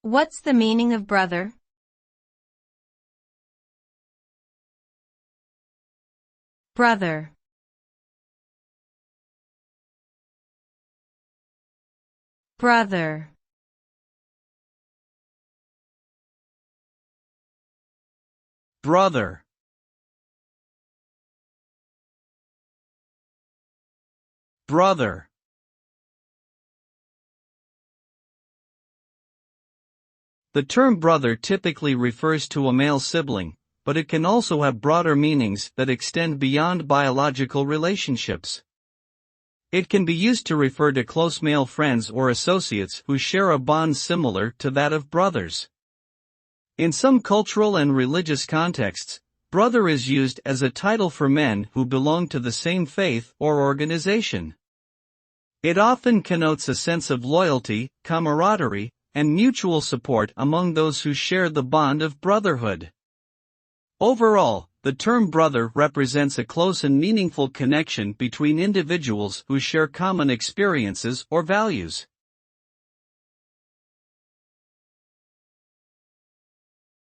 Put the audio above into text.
What's the meaning of brother? Brother. Brother. Brother. Brother. The term brother typically refers to a male sibling, but it can also have broader meanings that extend beyond biological relationships. It can be used to refer to close male friends or associates who share a bond similar to that of brothers. In some cultural and religious contexts, brother is used as a title for men who belong to the same faith or organization. It often connotes a sense of loyalty, camaraderie, and mutual support among those who share the bond of brotherhood. Overall, the term brother represents a close and meaningful connection between individuals who share common experiences or values.